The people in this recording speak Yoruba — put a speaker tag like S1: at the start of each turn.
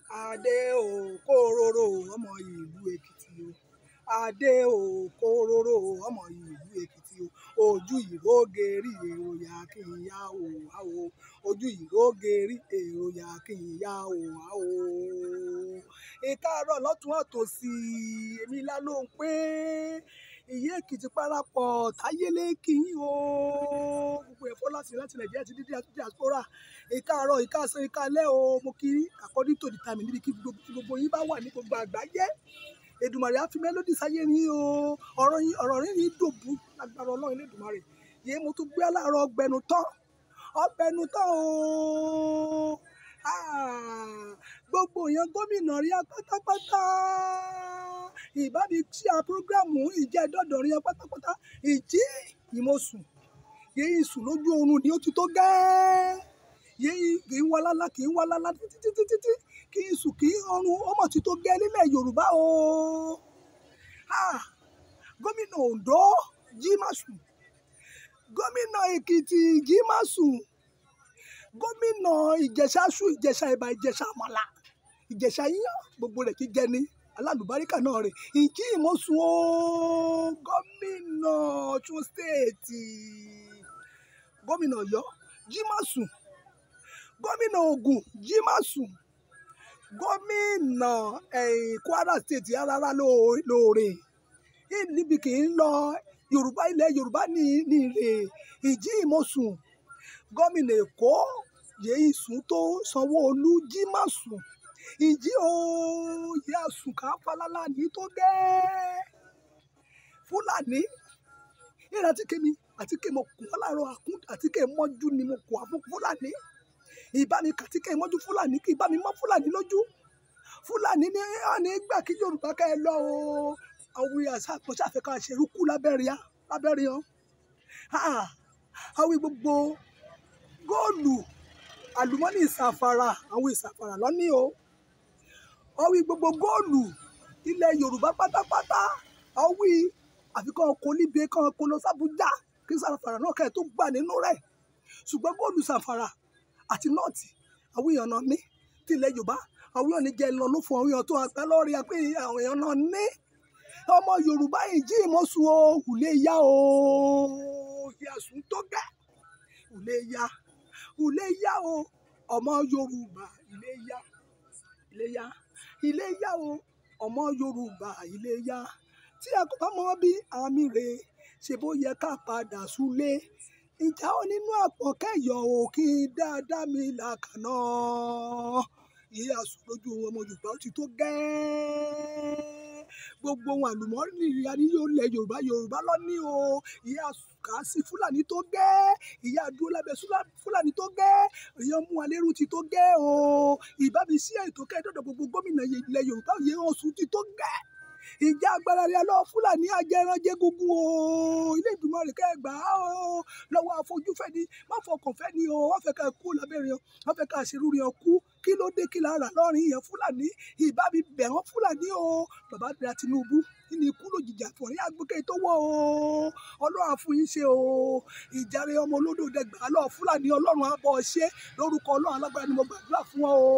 S1: Adé o kóróró ọmọ ìlú Èkìtì o. Adé o kóróró ọmọ ìlú Èkìtì o. Ojú ìrógèrí èrò yà kí n yá o wá o. Ojú ìrógèrí èrò yà kí n yá o wá o. Ìkáàárọ̀ lọ́tún ọ̀tòsì èmi lá ló ń pé ìyá Èkìtì parapọ̀ táyélé kí yín o. Gbogbo ẹ̀fọ́ láti Nàìjíríà ti dídí àti diaspora. Ìkáàárọ̀ ìkáàsán ìkáalẹ́ o. Mo kí according to the time níbi kí gbogbo yín bá wà ní gbogbo àgbáyé. Èdùmàrè á fi mélòdì sáyé ní o. Ọ̀rọ̀ rí ní dòbú lágbára Ọlọ́run Elédùmarè. Yé mo tún gbé aláàárọ̀ ọgbẹnu tán o. Gbogbo èèyàn gómìnà rí pátápátá. Ìbá mi tí a prógrámù ìjẹ́ dọ́dọ̀ rí pátápátá. Ìjí ìmọ̀sùn. Yé ìsùn lójú oorun ni ó ti tó gẹ́. Yé kì í wá lálá títí kì í sùn kì í ọrùn ọmọ ti tó gẹ́ nílẹ̀ Yorùbá o. Gómìnà Ondo jí má sùn. Gómìnà Èkìtì jí má sùn. Gómìnà Ìjẹ̀ṣà sùn, Ìjẹ̀ṣà ẹ̀bà, Ìjẹ̀ṣà àmàlà, Ìjẹ̀ṣà iyán gbogbo rẹ̀ kí jẹ ní alálùbáríkà náà rẹ̀. Ìjí ìmọ̀sùn o. Gómìnà Ọ̀ṣun stéètì. Gómìnà Ọ̀yọ́ jí má sùn. Gómìnà Ògùn jí má sùn. Gómìnà Kwara stéètì rárá lóore. Níbi kì í lọ Yorùbá ilẹ̀ Yorùbá ní ire. Ìjí ìmọ̀sùn. Gómìnà Èkó yé ìsùn tó Sanwó-Olú jí má sùn. Ìjí o yé àsùn ká falálá ní tó gẹ́. Fúlàní ìrìn àtíkè mo kù aláàárọ̀ àtíkè mọ́jú ni mo kù fún Fúlàní. Ìbá mi kàtíkè mọ́jú Fúlàní kí ìbá mi mọ́ Fúlàní lójú. Fúlàní ní gbà kí Yorùbá ká ẹ lọ o. Àwọn àṣà àpọ̀ṣà fẹ́ ká ṣe rúkú lábẹ́rẹ́ hàn. Àwọn gbogbo góòlù àlùmọ́nì ìsàfàrà àwọn ìsàfàrà lọ́ní o. Àwọn gbogbo góòlù ilẹ̀ Yorùbá pátápátá. Àwọn àfikún ọkọ̀ níbi kan kó lọ sábújá kí ìsàfàrà náà kẹ́ ẹ̀ tó gbà nínú rẹ̀. Ṣùgbọ́n góòlù ìsàfàrà àti nọ́ọ̀tì àwọn èèyàn náà ní ti ilẹ̀ Yorùbá. Àwọn èèyàn ní jẹ́ lọ ló fún àwọn èèyàn tó àgbá lọ́rí pé àwọn èèyàn náà ní. Ọmọ Yorùbá ìjí ìmọ̀sùn o. Ùlé yá o. Ìyàsùn tó gẹ́. Ùlé yá o. Ọmọ Yorùbá ilé yá o. Ọmọ Yorùbá ilé yá. Tí a kò bá mọ bí àmì rè ṣe bó yẹ ká padà súlé. Ìjà ó nínú àpọ̀n kẹ́yọ̀ o kí dáadáa mi làkàná. Ìyàsùn lójú ọmọ Yorùbá ó ti tó gẹ́. Gbogbo ohun àlùmọ́ọ́nì ìyá ní yóò lẹ Yorùbá lọ́ní o. Ìyá kà sí Fúlàní tó gẹ́. Ìyá dúró lábẹ́ Fúlàní tó gẹ́. Ìyá mú alẹ́rú ti tó gẹ́ o. Ìbá mi sí ètò kẹ́ẹ̀dọ́dọ̀ gbogbo gómìnà ilẹ̀ Yorùbá yé Ọ̀ṣun ti tó gẹ́. Ìjà agbára rẹ̀ lọ Fúlàní ajẹranjẹ gúngún o. Ilé ìgbìmọ̀ rẹ̀ kẹ́ gbà á o. Lọ́wọ́ afojúfẹ́ ni má fọkàn fẹ́ ni o. Wọ́n fẹ́ ká kú lábẹ́rẹ́ wọn. Wọ́n fẹ́ ká ṣerú rí ọ kú. Kí ló dé kí lára lọ́rin yẹn Fúlàní. Ìbá mi bẹ̀ wọ́n Fúlàní o. Bàbá bẹ̀rẹ̀ Tinubu ní ikú lójijì àfọ̀rí àgbékẹ́ tó wọ̀ o. Ọlọ́run á fún yín ṣe o. Ìjàre ọmọ olódò dẹgbàá lọ Fúlàní Ọlọ́run á bọ̀ ṣe lórúkọ Ọlọ́run alágbára ni mo gbàdúrà fún ọ o.